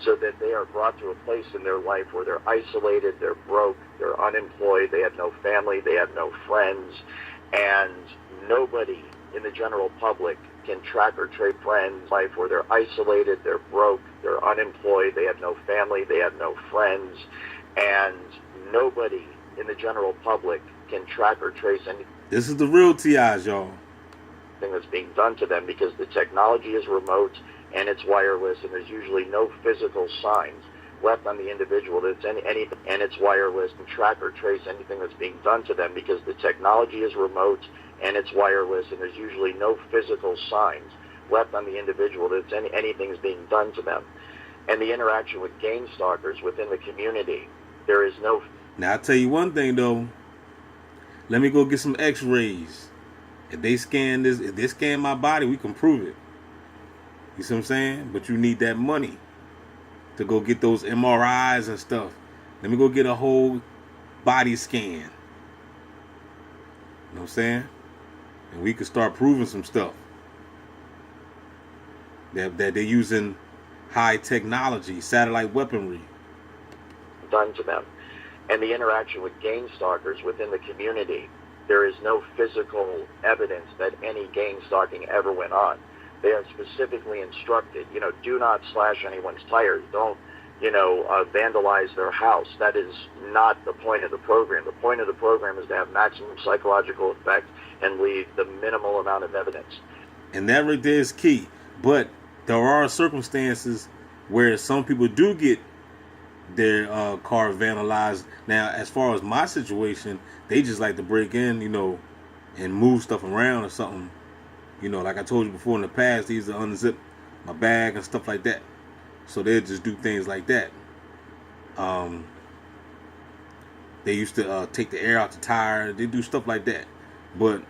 so that they are brought to a place in their life where they're isolated, they're broke, they're unemployed, they have no family, they have no friends, and nobody in the general public can track or trace friends. Life where they're isolated, they're broke, they're unemployed, they have no family, they have no friends, and nobody in the general public can track or trace anything. This is the real TIs, y'all. That's being done to them because the technology is remote and it's wireless, and there's usually no physical signs left on the individual that it's anything, and it's wireless, and track or trace anything that's being done to them because the technology is remote and it's wireless, and there's usually no physical signs left on the individual that it's anything's being done to them. And the interaction with gang stalkers within the community, there is no. Now I'll tell you one thing though. Let me go get some X-rays. If they scan this, if they scan my body, we can prove it. You see what I'm saying? But you need that money to go get those MRIs and stuff. Let me go get a whole body scan. You know what I'm saying? And we can start proving some stuff. That they're using high technology, satellite weaponry. Done to them. And the interaction with gang stalkers within the community, there is no physical evidence that any gang stalking ever went on. They are specifically instructed, do not slash anyone's tires. Don't, vandalize their house. That is not the point of the program. The point of the program is to have maximum psychological effect and leave the minimal amount of evidence. And that right there is key. But there are circumstances where some people do get their car vandalized. Now, as far as my situation, they just like to break in, and move stuff around or something. Like I told you before in the past, they used to unzip my bag and stuff like that. So they'll just do things like that. They used to take the air out the tire. They do stuff like that. But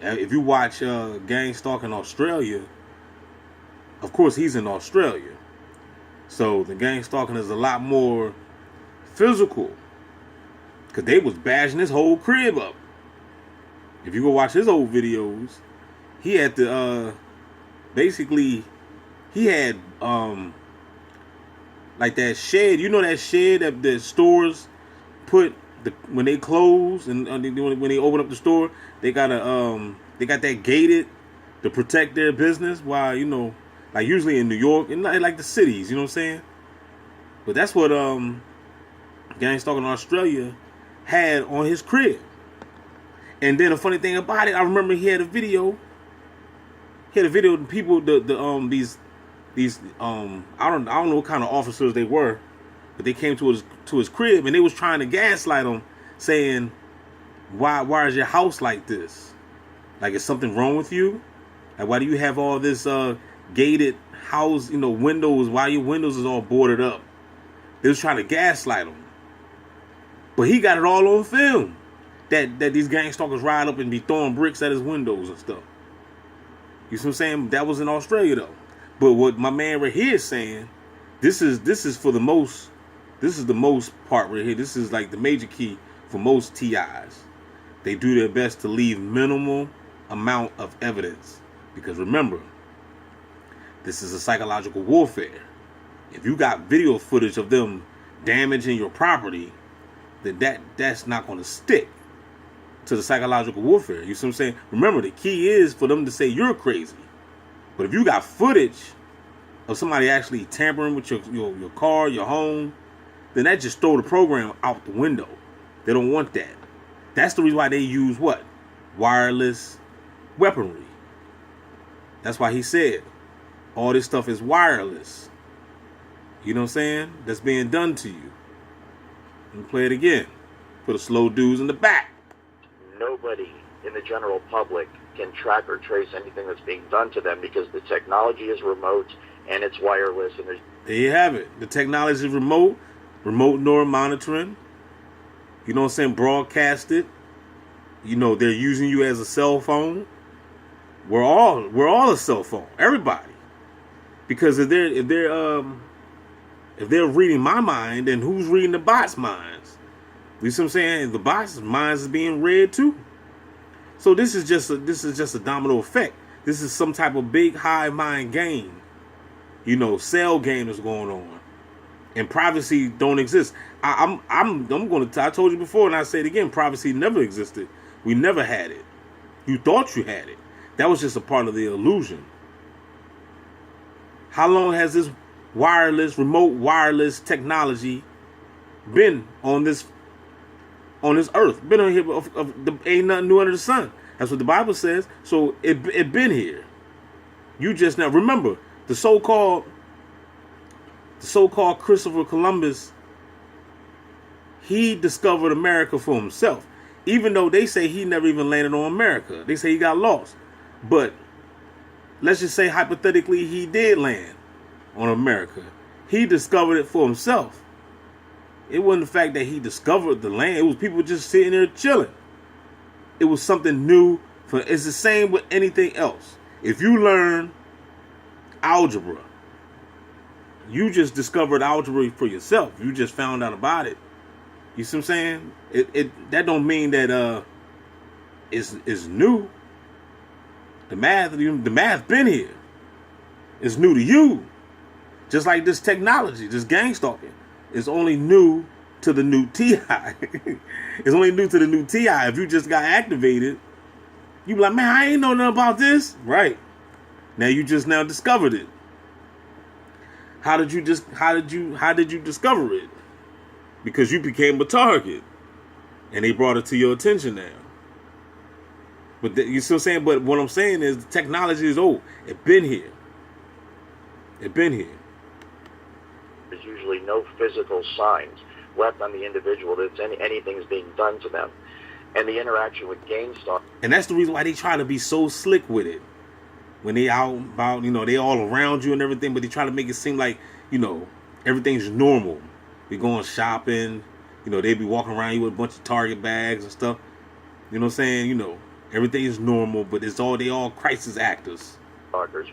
if you watch Gang Stalk in Australia, of course he's in Australia. So the gang stalking is a lot more physical. Because they was bashing his whole crib up. If you go watch his old videos, he had to, basically, he had, like that shed. You know that shed that the stores put when they close and when they open up the store, they got that gated to protect their business while, like usually in New York and like the cities, you know what I'm saying? But that's what Gang Stalking in Australia had on his crib. And then the funny thing about it, I remember he had a video. He had a video of the people, these I don't know what kind of officers they were, but they came to his crib and they was trying to gaslight him, saying, why is your house like this? Like, is something wrong with you? Like, why do you have all this gated house, windows? Why your windows is all boarded up? They was trying to gaslight him, but he got it all on film. That these gang stalkers ride up and be throwing bricks at his windows and stuff. You see what I'm saying? That was in Australia though. But what my man right here is saying, this is the most part right here. This is like the major key for most TIs. They do their best to leave minimal amount of evidence. Because remember, this is a psychological warfare. If you got video footage of them damaging your property, then that's not going to stick to the psychological warfare. You see what I'm saying? Remember, the key is for them to say you're crazy. But if you got footage of somebody actually tampering with your car, your home, then that just throw the program out the window. They don't want that. That's the reason why they use what? Wireless weaponry. That's why he said all this stuff is wireless. You know what I'm saying? That's being done to you. Let me play it again. Put a slow dudes in the back. Nobody in the general public can track or trace anything that's being done to them because the technology is remote and it's wireless. And there you have it. The technology is remote neural monitoring. You know what I'm saying? Broadcasted. They're using you as a cell phone. We're all a cell phone. Everybody. Because if they're reading my mind, then who's reading the bot's minds? You see what I'm saying? The bot's minds is being read too. So this is just a domino effect. This is some type of big hive mind game cell game that's going on, and privacy don't exist. I'm going to. I told you before, and I say it again. Privacy never existed. We never had it. You thought you had it. That was just a part of the illusion. How long has this remote wireless technology been on this earth? Been on here? Ain't nothing new under the sun. That's what the Bible says. So it been here. You just now remember the so-called Christopher Columbus. He discovered America for himself, even though they say he never even landed on America. They say he got lost, but let's just say hypothetically he did land on America. He discovered it for himself. It wasn't the fact that he discovered the land. It was people just sitting there chilling. It was something new. It's the same with anything else. If you learn algebra, you just discovered algebra for yourself. You just found out about it. You see what I'm saying? That don't mean that it's new. The math been here. It's new to you. Just like this technology, this gang stalking. It's only new to the new TI. It's only new to the new TI. If you just got activated, you be like, man, I ain't know nothing about this. Right. Now you just now discovered it. How did you discover it? Because you became a target. And they brought it to your attention now. But you see what I'm saying? But what I'm saying is the technology is old. It been here. There's usually no physical signs left on the individual that anything is being done to them. And the interaction with GameStop. And that's the reason why they try to be so slick with it. When they out about, they all around you and everything, but they try to make it seem like, everything's normal. We going shopping, they be walking around you with a bunch of Target bags and stuff. You know what I'm saying? Everything is normal, but they all crisis actors.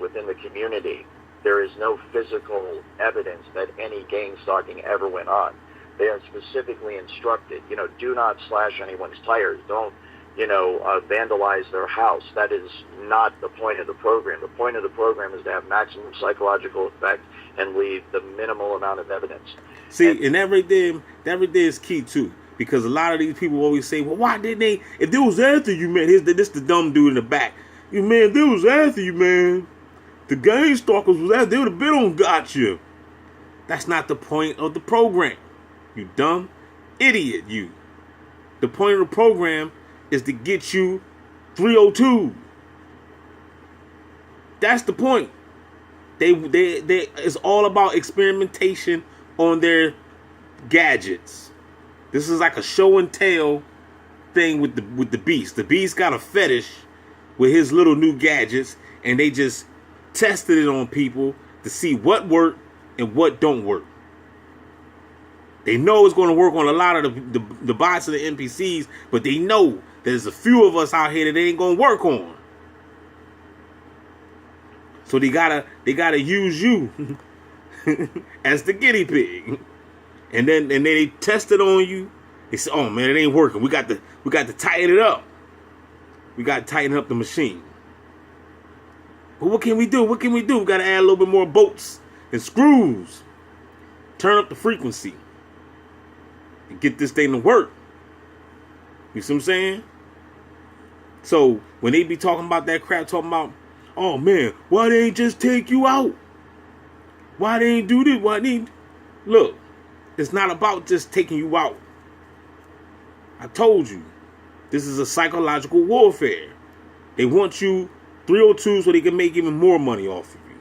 Within the community, there is no physical evidence that any gang stalking ever went on. They are specifically instructed, do not slash anyone's tires. Don't, vandalize their house. That is not the point of the program. The point of the program is to have maximum psychological effect and leave the minimal amount of evidence. See, and that right there is key too. Because a lot of these people always say, well, why didn't they? If they was after you, man, this the dumb dude in the back. Man, they was after you, man. The gang stalkers was after, they would have been on got you. That's not the point of the program. You dumb idiot, you. The point of the program is to get you 302. That's the point. They it's all about experimentation on their gadgets. This is like a show and tell thing with the Beast. The Beast got a fetish with his little new gadgets, and they just tested it on people to see what worked and what don't work. They know it's going to work on a lot of the bots and the NPCs, but they know there's a few of us out here that they ain't going to work on. So they gotta use you as the guinea pig, and then they test it on you. They say, "Oh man, it ain't working. We got to tighten it up. We got to tighten up the machine." But what can we do? We got to add a little bit more bolts and screws. Turn up the frequency and get this thing to work. You see what I'm saying? So when they be talking about that crap, talking about, oh man, why they ain't just take you out? Why they ain't do this? Look, it's not about just taking you out. I told you, this is a psychological warfare. They want you 302 so they can make even more money off of you.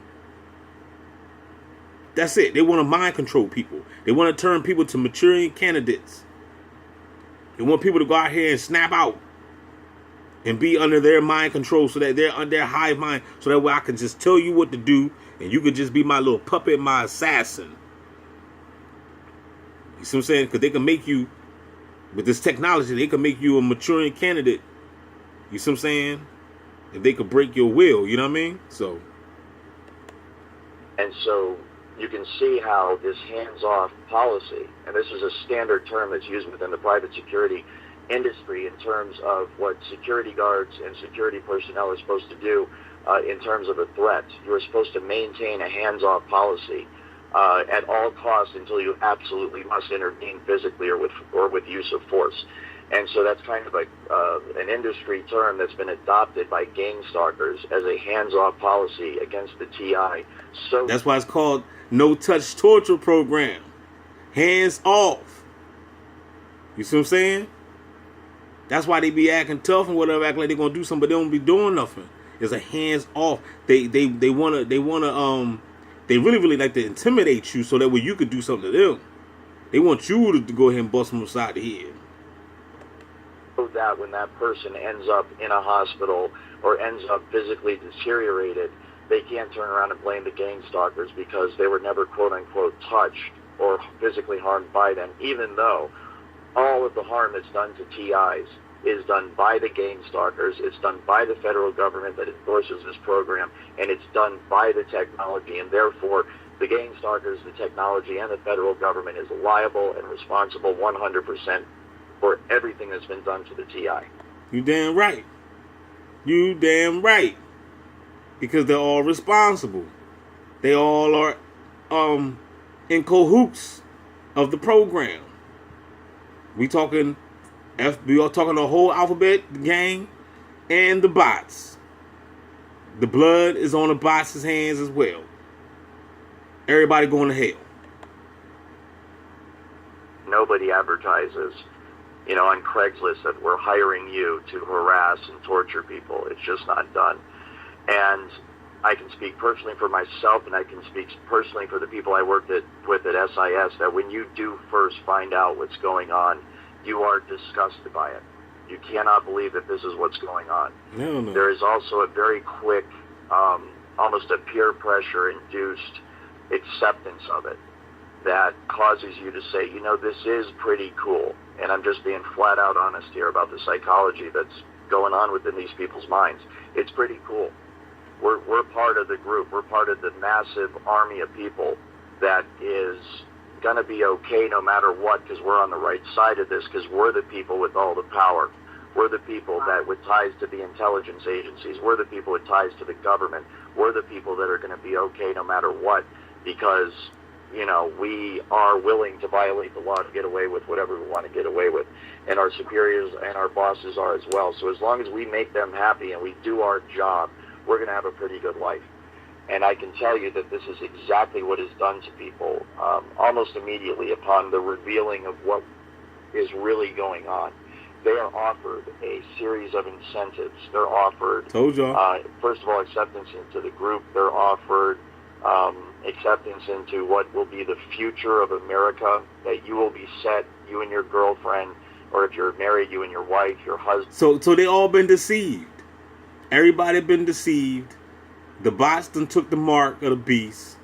That's it. They want to mind control people. They want to turn people to maturing candidates. They want people to go out here and snap out and be under their mind control, so that they're under their hive mind, so that way I can just tell you what to do and you could just be my little puppet, my assassin. You see what I'm saying? Because they can make you, with this technology, they can make you a maturing candidate. You see what I'm saying? If they could break your will, you know what I mean? So. And so you can see how this hands-off policy, and this is a standard term that's used within the private security industry in terms of what security guards and security personnel are supposed to do in terms of a threat. You are supposed to maintain a hands-off policy at all costs until you absolutely must intervene physically or with use of force. And so that's kind of an industry term that's been adopted by gang stalkers as a hands-off policy against the TI. So that's why it's called no-touch torture program. Hands off. You see what I'm saying? That's why they be acting tough and whatever, acting like they're gonna do something, but they don't be doing nothing. It's a hands off. They really like to intimidate you so that way you could do something to them. They want you to go ahead and bust them upside the head. That when that person ends up in a hospital or ends up physically deteriorated, they can't turn around and blame the gang stalkers because they were never quote unquote touched or physically harmed by them, even though all of the harm that's done to TIs is done by the gang stalkers, it's done by the federal government that endorses this program, and it's done by the technology, and therefore the gang stalkers, the technology, and the federal government is liable and responsible 100% for everything that's been done to the TI. You damn right. You damn right. Because they're all responsible. They all are in cahoots of the program. We are talking the whole alphabet gang and the bots. The blood is on the bots' hands as well. Everybody going to hell. Nobody advertises, on Craigslist that we're hiring you to harass and torture people. It's just not done. And I can speak personally for myself, and I can speak personally for the people I worked with at SIS, that when you do first find out what's going on, you are disgusted by it. You cannot believe that this is what's going on. No. There is also a very quick, almost a peer pressure-induced acceptance of it that causes you to say, this is pretty cool. And I'm just being flat out honest here about the psychology that's going on within these people's minds. It's pretty cool. We're part of the group. We're part of the massive army of people that is going to be okay no matter what, because we're on the right side of this, because we're the people with all the power. We're the people that with ties to the intelligence agencies. We're the people with ties to the government. We're the people that are going to be okay no matter what, because we are willing to violate the law to get away with whatever we want to get away with. And our superiors and our bosses are as well. So as long as we make them happy and we do our job, we're going to have a pretty good life. And I can tell you that this is exactly what is done to people almost immediately upon the revealing of what is really going on. They are offered a series of incentives. They're offered, first of all, acceptance into the group. They're offered acceptance into what will be the future of America, that you will be set, you and your girlfriend, or if you're married, you and your wife, your husband. So they all been deceived. Everybody been deceived. The bots done took the mark of the beast.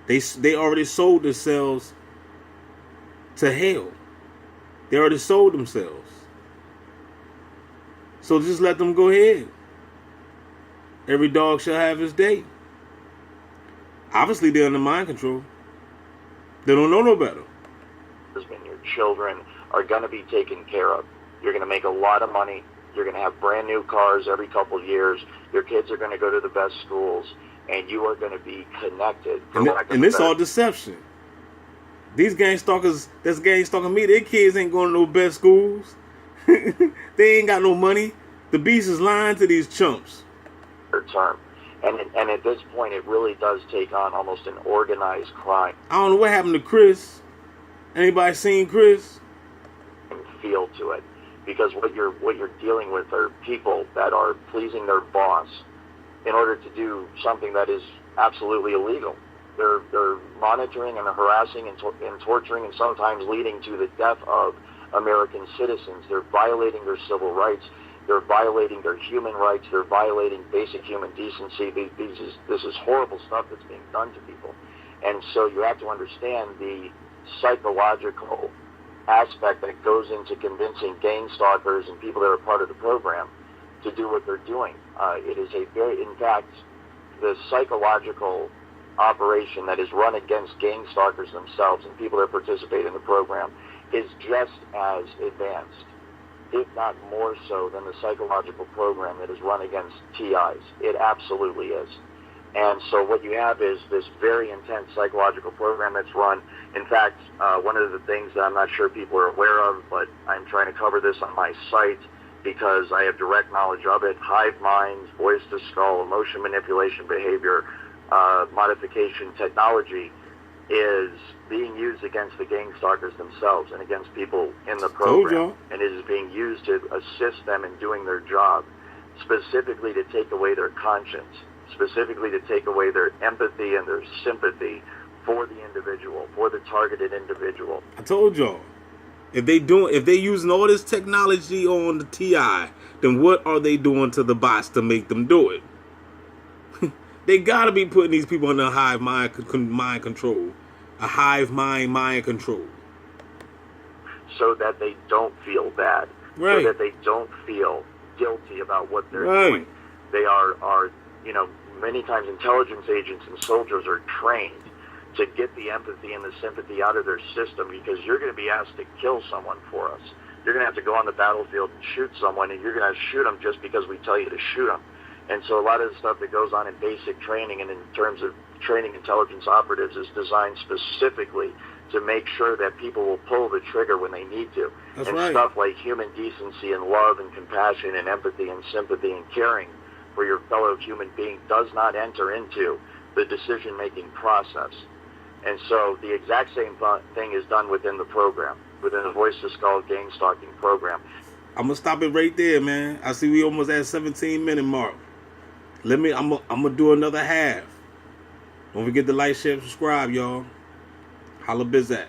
They already sold themselves to hell. They already sold themselves. So just let them go ahead. Every dog shall have his day. Obviously, they're under mind control. They don't know no better. Your children are going to be taken care of. You're going to make a lot of money. You're going to have brand new cars every couple of years. Your kids are going to go to the best schools, and you are going to be connected. And it's all deception. These gang stalkers that's gang stalking me, their kids ain't going to no best schools. They ain't got no money. The beast is lying to these chumps. Term. And at this point, it really does take on almost an organized crime. I don't know what happened to Chris. Anybody seen Chris? And feel to it. Because what you're dealing with are people that are pleasing their boss in order to do something that is absolutely illegal. They're monitoring and harassing and torturing and sometimes leading to the death of American citizens. They're violating their civil rights. They're violating their human rights. They're violating basic human decency. This is horrible stuff that's being done to people. And so you have to understand the psychological aspect that goes into convincing gang stalkers and people that are part of the program to do what they're doing. It is in fact, the psychological operation that is run against gang stalkers themselves and people that participate in the program is just as advanced. if not more so than the psychological program that is run against TIs. It absolutely is. And so what you have is this very intense psychological program that's run. In fact, one of the things that I'm not sure people are aware of, but I'm trying to cover this on my site because I have direct knowledge of it, hive minds, voice to skull, emotion manipulation behavior, modification technology is being used against the gang stalkers themselves and against people in the program. And it is being used to assist them in doing their job, specifically to take away their conscience, specifically to take away their empathy and their sympathy for the individual, for the targeted individual. I told y'all, if they using all this technology on the TI, then what are they doing to the bots to make them do it? They gotta be putting these people under hive mind control, a hive mind control, so that they don't feel bad, right? So that they don't feel guilty about what they're doing. They are many times intelligence agents and soldiers are trained to get the empathy and the sympathy out of their system, because you're going to be asked to kill someone for us. You're going to have to go on the battlefield and shoot someone, and you're going to shoot them just because we tell you to shoot them. And so a lot of the stuff that goes on in basic training and in terms of training intelligence operatives is designed specifically to make sure that people will pull the trigger when they need to. That's and right. Stuff like human decency and love and compassion and empathy and sympathy and caring for your fellow human being does not enter into the decision-making process. And so the exact same thing is done within the program, within the Voice to Skull gang stalking program. I'm gonna stop it right there, man. I see we almost at 17-minute mark. I'm gonna do another half. Don't forget to like, share, subscribe, y'all. Holla Bizak.